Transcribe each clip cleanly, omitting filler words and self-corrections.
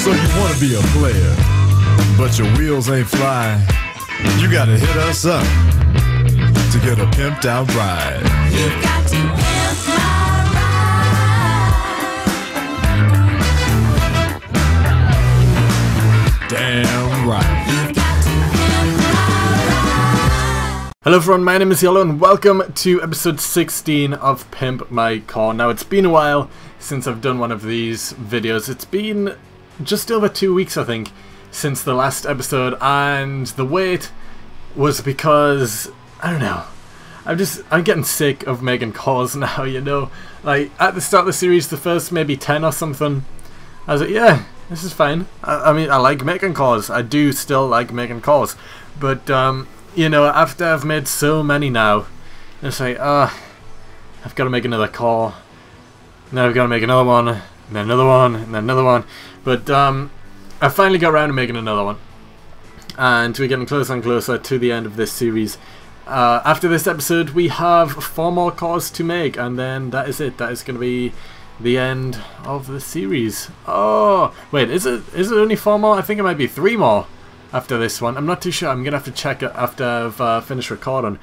So you wanna be a player, but your wheels ain't flying. You gotta hit us up to get a pimped out ride. You've got to pimp my ride. Damn right. You've got to pimp my ride. Hello everyone, my name is Yellow and welcome to episode 16 of Pimp My CAW. Now it's been a while since I've done one of these videos. It's been just over 2 weeks I think since the last episode, and the wait was because, I don't know, I'm getting sick of making CAWs now, you know. Like, at the start of the series, the first maybe 10 or something, I was like, yeah, this is fine. I mean, I like making CAWs. I do still like making CAWs. But, you know, after I've made so many now, it's like, I've got to make another CAW. Now I've got to make another one, and then another one, and then another one. But, I finally got around to making another one. And we're getting closer and closer to the end of this series. After this episode, we have 4 more CAWs to make, and then that is it. That is going to be the end of the series. Oh, wait, is it only 4 more? I think it might be 3 more after this one. I'm not too sure. I'm going to have to check it after I've finished recording.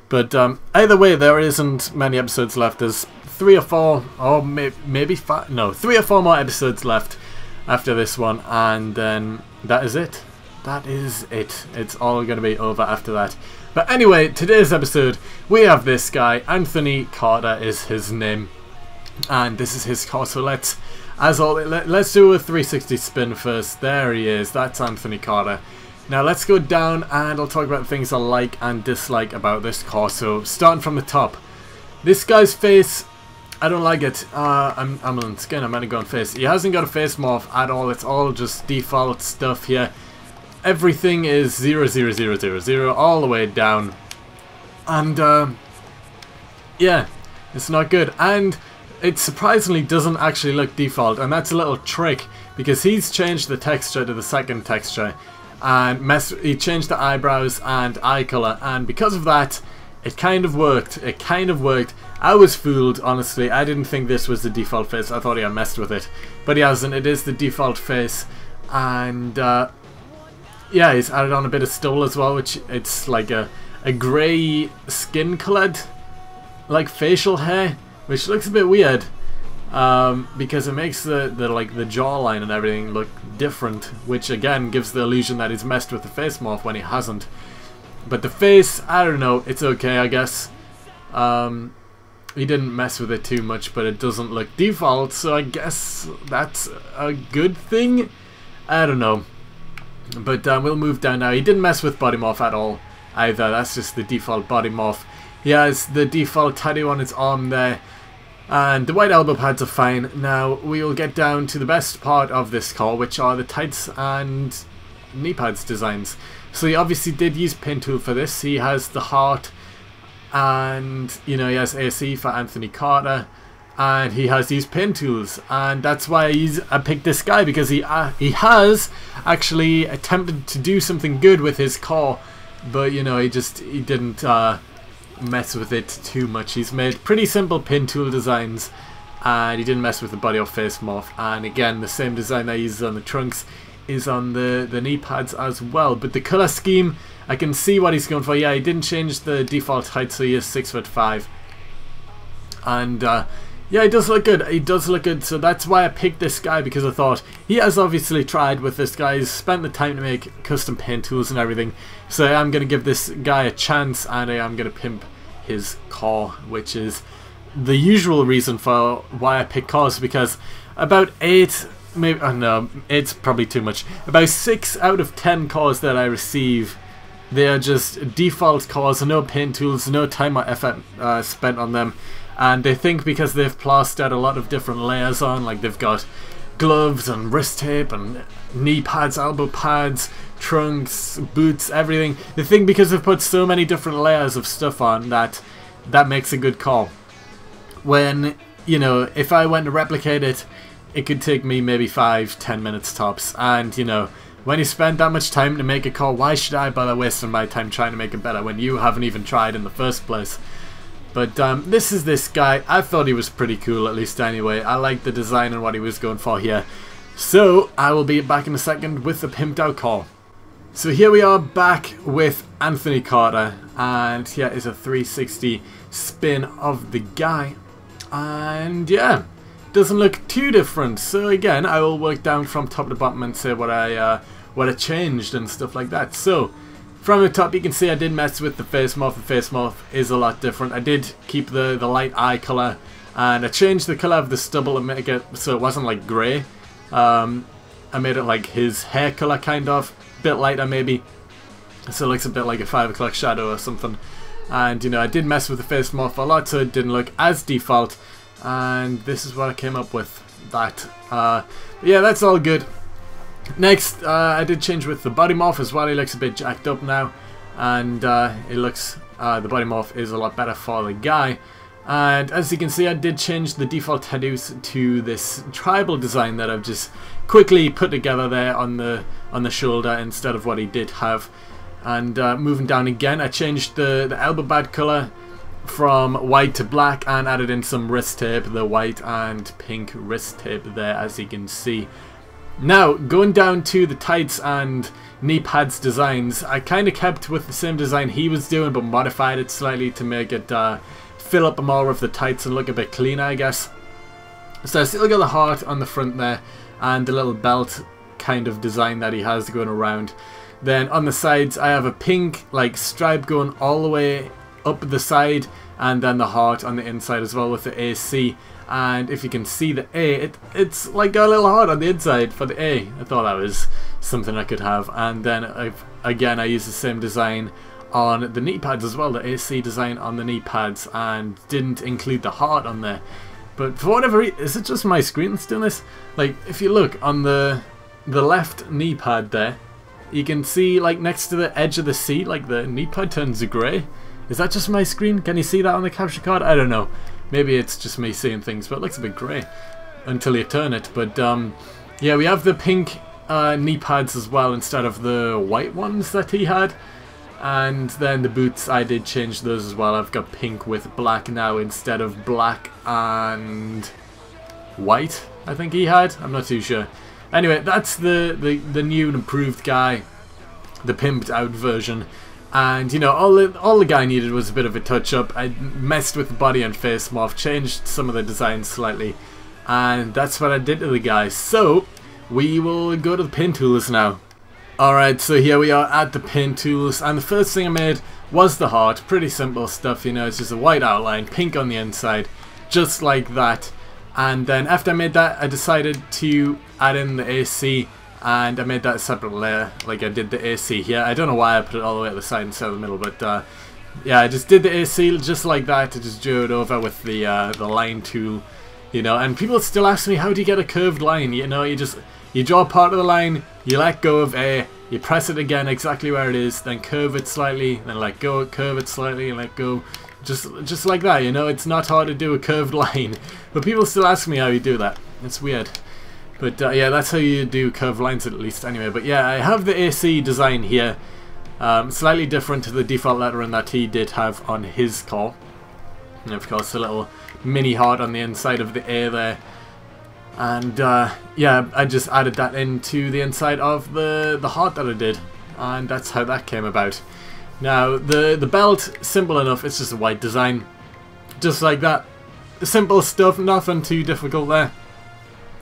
But either way, there isn't many episodes left. There's 3 or 4, or maybe 5. No, 3 or 4 more episodes left after this one, and then that is it. That is it. It's all going to be over after that. But anyway, today's episode, we have this guy, Anthony Carter is his name, and this is his CAW. So let's do a 360 spin first. There he is. That's Anthony Carter. Now let's go down and I'll talk about things I like and dislike about this CAW. So starting from the top, this guy's face, I don't like it. I'm on skin. I'm gonna go on face. He hasn't got a face morph at all. It's all just default stuff here. Everything is 0, 0, 0, 0, 0 all the way down, and yeah, it's not good. And it surprisingly doesn't actually look default, and that's a little trick because he's changed the texture to the second texture, and he changed the eyebrows and eye color, and because of that, it kind of worked. It kind of worked. I was fooled, honestly. I didn't think this was the default face. I thought he had messed with it, but he hasn't. It is the default face, and yeah, he's added on a bit of stubble as well, which it's like a grey skin coloured like facial hair, which looks a bit weird because it makes the jawline and everything look different, which again gives the illusion that he's messed with the face morph when he hasn't. But the face, I don't know, it's okay, I guess. He didn't mess with it too much, but it doesn't look default, so I guess that's a good thing. I don't know. But we'll move down now. He didn't mess with body morph at all either. That's just the default body morph. He has the default tattoo on his arm there, and the white elbow pads are fine. Now we'll get down to the best part of this CAW, which are the tights and knee pads designs. So he obviously did use Pintool for this. He has the heart, and you know, he has AC for Anthony Carter, and he has these Pintools, and that's why I picked this guy, because he has actually attempted to do something good with his CAW, but you know, he didn't mess with it too much. He's made pretty simple Pintool designs, and he didn't mess with the body or face morph. And again, the same design that he uses on the trunks is on the knee pads as well. But the color scheme, I can see what he's going for. Yeah, he didn't change the default height, so he is 6'5", and yeah, he does look good. He does look good. So that's why I picked this guy, because I thought he has obviously tried with this guy. He's spent the time to make custom paint tools and everything. So I'm going to give this guy a chance, and I'm going to pimp his CAW, which is the usual reason for why I pick CAWs, because about 8, maybe, oh no, it's probably too much. About 6 out of 10 CAWs that I receive, they are just default CAWs, no paint tools, no time or effort spent on them. And they think because they've plastered a lot of different layers on, like they've got gloves and wrist tape and knee pads, elbow pads, trunks, boots, everything, they think because they've put so many different layers of stuff on that makes a good CAW. When, you know, if I went to replicate it, it could take me maybe 5-10 minutes tops. And, you know, when you spend that much time to make a CAW, why should I bother wasting my time trying to make it better when you haven't even tried in the first place? But this is this guy. I thought he was pretty cool, at least anyway. I liked the design and what he was going for here. So I will be back in a second with the pimped out call. So here we are back with Anthony Carter, and here is a 360 spin of the guy, and yeah, doesn't look too different. So again, I will work down from top to bottom and say what I changed and stuff like that. So from the top, you can see I did mess with the face morph. The face morph is a lot different. I did keep the light eye color, and I changed the color of the stubble to make it so it wasn't like grey. I made it like his hair color, kind of bit lighter maybe, so it looks a bit like a 5 o'clock shadow or something. And you know, I did mess with the face morph a lot, so it didn't look as default, and this is what I came up with. That yeah, that's all good. Next, I did change with the body morph as well. He looks a bit jacked up now, and it looks the body morph is a lot better for the guy. And as you can see, I did change the default tattoos to this tribal design that I've just quickly put together there on the shoulder instead of what he did have. And moving down again, I changed the elbow pad color from white to black and added in some wrist tape, the white and pink wrist tape there, as you can see. Now, going down to the tights and knee pads designs, I kind of kept with the same design he was doing, but modified it slightly to make it fill up more of the tights and look a bit cleaner, I guess. So I still got the heart on the front there and the little belt kind of design that he has going around. Then on the sides, I have a pink like stripe going all the way up the side, and then the heart on the inside as well with the AC. And if you can see the A, it's like got a little heart on the inside for the A. I thought that was something I could have. And then again, I used the same design on the knee pads as well, the AC design on the knee pads, and didn't include the heart on there. But for whatever reason, is it just my screen that's doing this? Like, if you look on the left knee pad there, you can see like next to the edge of the seat, like the knee pad turns grey. Is that just my screen? Can you see that on the capture card? I don't know. Maybe it's just me seeing things, but it looks a bit grey until you turn it. But yeah, we have the pink knee pads as well instead of the white ones that he had. And then the boots, I did change those as well. I've got pink with black now instead of black and white, I think he had. I'm not too sure. Anyway, that's the new and improved guy, the pimped out version. And you know, all the guy needed was a bit of a touch up. I messed with the body and face morph, changed some of the designs slightly, and that's what I did to the guy. So we will go to the pin tools now. Alright, so here we are at the pin tools, and the first thing I made was the heart. Pretty simple stuff, you know, it's just a white outline, pink on the inside, just like that. And then after I made that, I decided to add in the AC, and I made that a separate layer, like I did the AC here. I don't know why I put it all the way at the side instead of the middle, but yeah, I just did the AC just like that. I just drew it over with the line tool, you know. And people still ask me, how do you get a curved line? You know, you draw part of the line, you let go of A, you press it again exactly where it is, then curve it slightly, then let go, curve it slightly, and let go. Just like that, you know. It's not hard to do a curved line, but people still ask me how you do that. It's weird. But yeah, that's how you do curved lines at least anyway. But yeah, I have the AC design here, slightly different to the default lettering that he did have on his call. And of course a little mini heart on the inside of the A there. And yeah, I just added that into the inside of the heart that I did. And that's how that came about. Now, the belt, simple enough, it's just a white design. Just like that. Simple stuff, nothing too difficult there.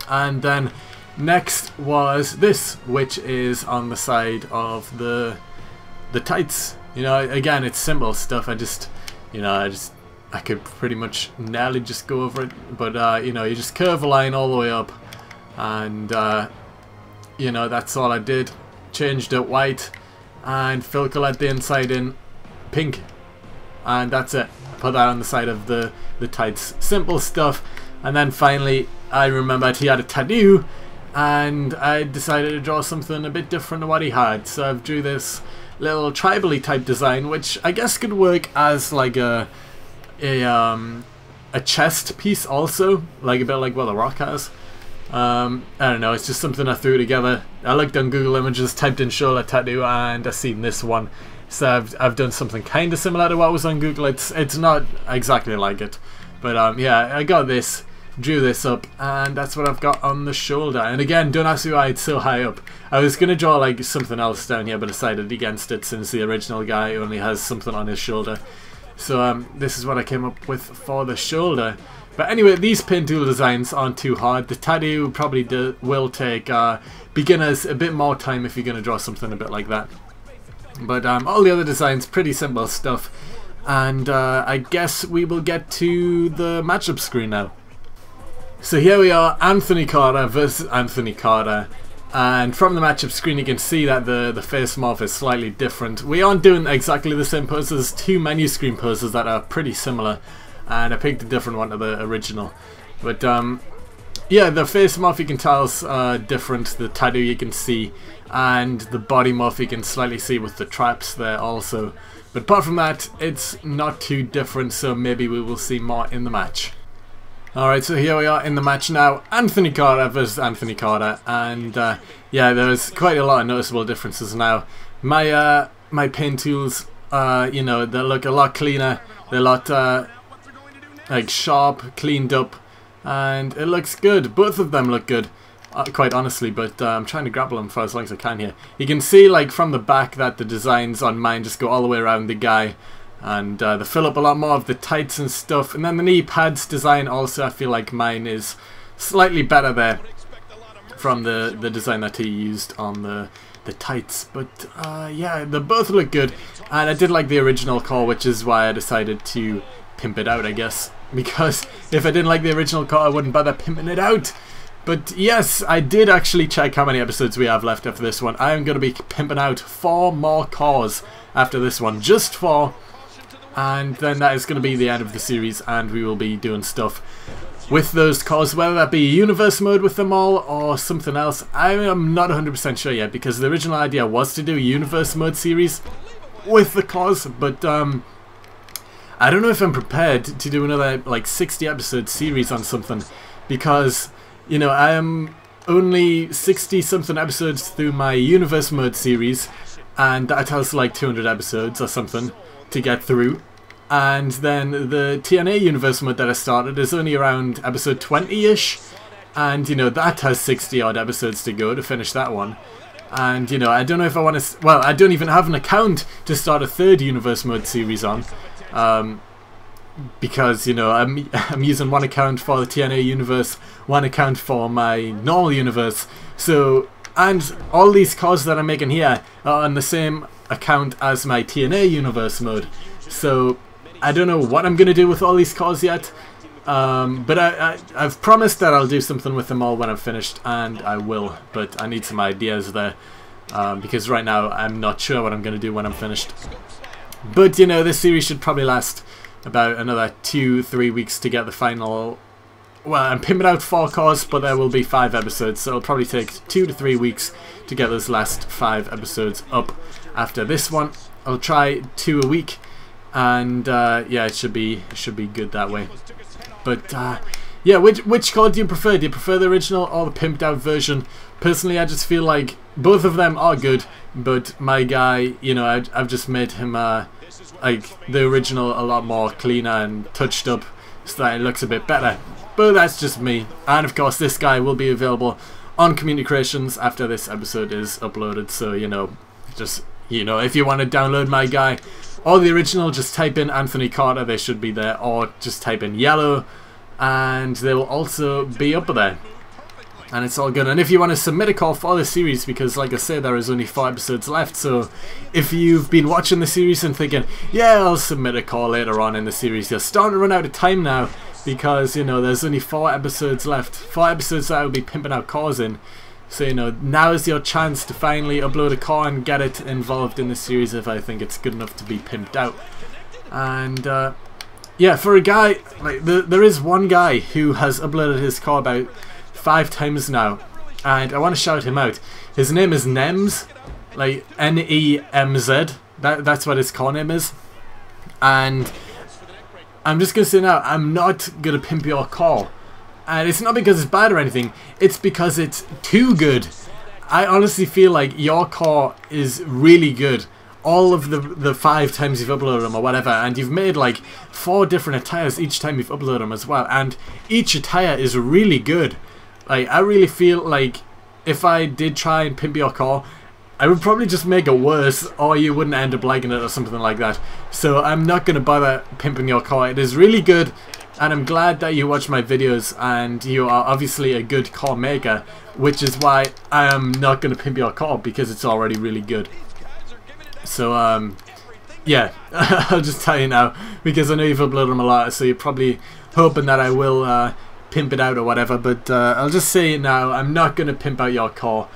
And then next was this, which is on the side of the tights. You know, again, it's simple stuff. I could pretty much nearly just go over it, but you know, you just curve a line all the way up, and you know, that's all I did. Changed it white and fill colored the inside in pink, and that's it. Put that on the side of the tights. Simple stuff. And then finally, I remembered he had a tattoo, and I decided to draw something a bit different to what he had. So I've drew this little tribal-y type design, which I guess could work as like a chest piece also, like a bit like what The Rock has. I don't know, it's just something I threw together. I looked on Google Images, typed in shoulder tattoo, and I seen this one. So I've done something kind of similar to what was on Google. It's not exactly like it, but yeah, I got this. drew this up, and that's what I've got on the shoulder. And again, don't ask me why it's so high up. I was going to draw like something else down here, but decided against it since the original guy only has something on his shoulder. So this is what I came up with for the shoulder. But anyway, these Pintool designs aren't too hard. The tattoo probably will take beginners a bit more time if you're going to draw something a bit like that. But all the other designs, pretty simple stuff. And I guess we will get to the matchup screen now. So here we are, Anthony Carter versus Anthony Carter. And from the matchup screen you can see that the face morph is slightly different. We aren't doing exactly the same poses. There's two menu screen poses that are pretty similar. And I picked a different one to the original. But yeah, the face morph you can tell is different. The tattoo you can see. And the body morph you can slightly see with the traps there also. But apart from that, it's not too different, so maybe we will see more in the match. Alright, so here we are in the match now. Anthony Carter versus Anthony Carter. And yeah, there's quite a lot of noticeable differences now. My paint tools, you know, they look a lot cleaner. They're a lot like sharp, cleaned up. And it looks good. Both of them look good. Quite honestly, but I'm trying to grapple them for as long as I can here. You can see like from the back that the designs on mine just go all the way around the guy, and they fill up a lot more of the tights and stuff. And then the knee pads design also, I feel like mine is slightly better there from the design that he used on the tights. But yeah, they both look good, and I did like the original CAW, which is why I decided to pimp it out, I guess, because if I didn't like the original CAW I wouldn't bother pimping it out. But yes, I did actually check how many episodes we have left after this one. I am going to be pimping out 4 more CAWs after this one. Just 4. And then that is going to be the end of the series, and we will be doing stuff with those CAWs, whether that be universe mode with them all or something else. I am not 100% sure yet, because the original idea was to do a universe mode series with the CAWs, but I don't know if I'm prepared to do another like 60 episode series on something, because you know, I am only 60 something episodes through my universe mode series, and that has like 200 episodes or something to get through. And then the TNA universe mode that I started is only around episode 20-ish, and you know, that has 60 odd episodes to go to finish that one. And you know, I don't know if I want to, well, I don't even have an account to start a 3rd universe mode series on. Because, you know, I'm using one account for the TNA universe, one account for my normal universe. So, and all these CAWs that I'm making here are on the same account as my TNA universe mode. So, I don't know what I'm going to do with all these CAWs yet. But I've promised that I'll do something with them all when I'm finished, and I will. But I need some ideas there, because right now I'm not sure what I'm going to do when I'm finished. But, you know, this series should probably last about another 2-3 weeks to get the final. Well, I'm pimping out 4 CAWs, but there will be 5 episodes, so it'll probably take 2 to 3 weeks to get those last 5 episodes up. After this one, I'll try 2 a week, and yeah, it should be good that way. But yeah, which CAW do you prefer? Do you prefer the original or the pimped out version? Personally, I just feel like both of them are good, but my guy, you know, I've just made him like the original a lot more cleaner and touched up, so that it looks a bit better. But that's just me. And of course, this guy will be available on Community Creations after this episode is uploaded. So, you know, just, you know, if you want to download my guy or the original, just type in Anthony Carter, they should be there, or just type in yellow and they will also be up there. And it's all good. And if you want to submit a CAW for the series, because like I said, there is only 4 episodes left, so if you've been watching the series and thinking, yeah, I'll submit a CAW later on in the series, you're starting to run out of time now, because, you know, there's only 4 episodes left. 4 episodes that I will be pimping out CAWs in. So, you know, now is your chance to finally upload a CAW and get it involved in the series if I think it's good enough to be pimped out. And yeah, for a guy, like there is one guy who has uploaded his CAW about 5 times now, and I want to shout him out. His name is Nems, like N-E-M-Z. That's what his CAW name is. And I'm just gonna say now, I'm not gonna pimp your CAW, and it's not because it's bad or anything. It's because it's too good. I honestly feel like your CAW is really good all of the 5 times you've uploaded them or whatever, and you've made like 4 different attires each time you've uploaded them as well, and each attire is really good. Like, I really feel like if I did try and pimp your CAW, I would probably just make it worse, or you wouldn't end up liking it or something like that. So I'm not going to bother pimping your CAW. It is really good, and I'm glad that you watch my videos, and you are obviously a good CAW maker, which is why I am not going to pimp your CAW, because it's already really good. So yeah, I'll just tell you now, because I know you've uploaded them a lot, so you're probably hoping that I will pimp it out or whatever, but I'll just say it now, I'm not going to pimp out your CAW.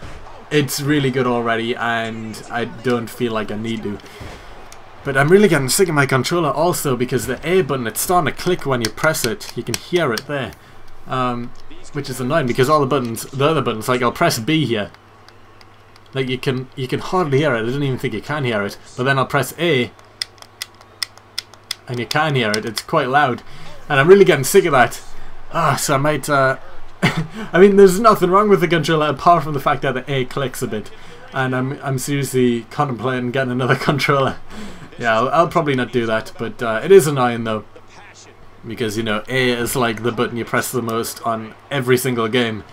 It's really good already, and I don't feel like I need to. But I'm really getting sick of my controller also, because the A button, it's starting to click when you press it. You can hear it there, which is annoying, because all the buttons, the other buttons, like I'll press B here, like you can hardly hear it. I don't even think you can hear it. But then I'll press A, and you can hear it. It's quite loud, and I'm really getting sick of that. So I might. I mean, there's nothing wrong with the controller apart from the fact that the A clicks a bit, and I'm seriously contemplating getting another controller. Yeah, I'll probably not do that, but it is annoying though, because you know, A is like the button you press the most on every single game,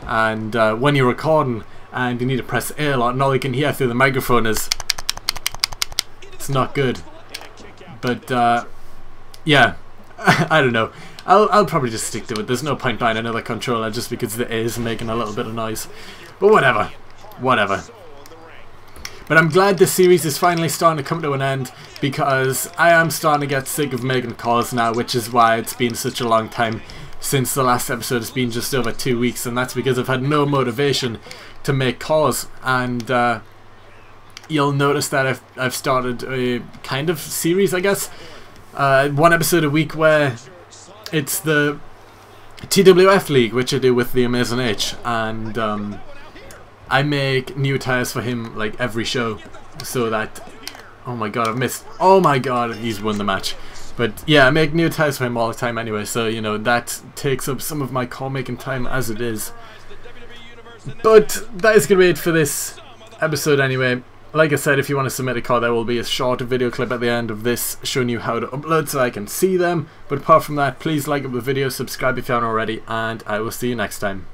and when you're recording and you need to press A a lot, and all you can hear through the microphone is, it's not good. But yeah, I don't know. I'll probably just stick to it. There's no point buying another controller just because the A is making a little bit of noise. But whatever. Whatever. But I'm glad this series is finally starting to come to an end, because I am starting to get sick of making CAWs now, which is why it's been such a long time since the last episode. It's been just over 2 weeks, and that's because I've had no motivation to make CAWs. And you'll notice that I've started a kind of series, I guess. 1 episode a week where it's the TWF League, which I do with the Amazing H, and I make new attires for him like every show, so that, oh my god, I've missed, oh my god, he's won the match. But yeah, I make new attires for him all the time anyway, so you know, that takes up some of my CAW making time as it is. But that is going to be it for this episode anyway. Like I said, if you want to submit a CAW, there will be a short video clip at the end of this showing you how to upload so I can see them. But apart from that, please like up the video, subscribe if you haven't already, and I will see you next time.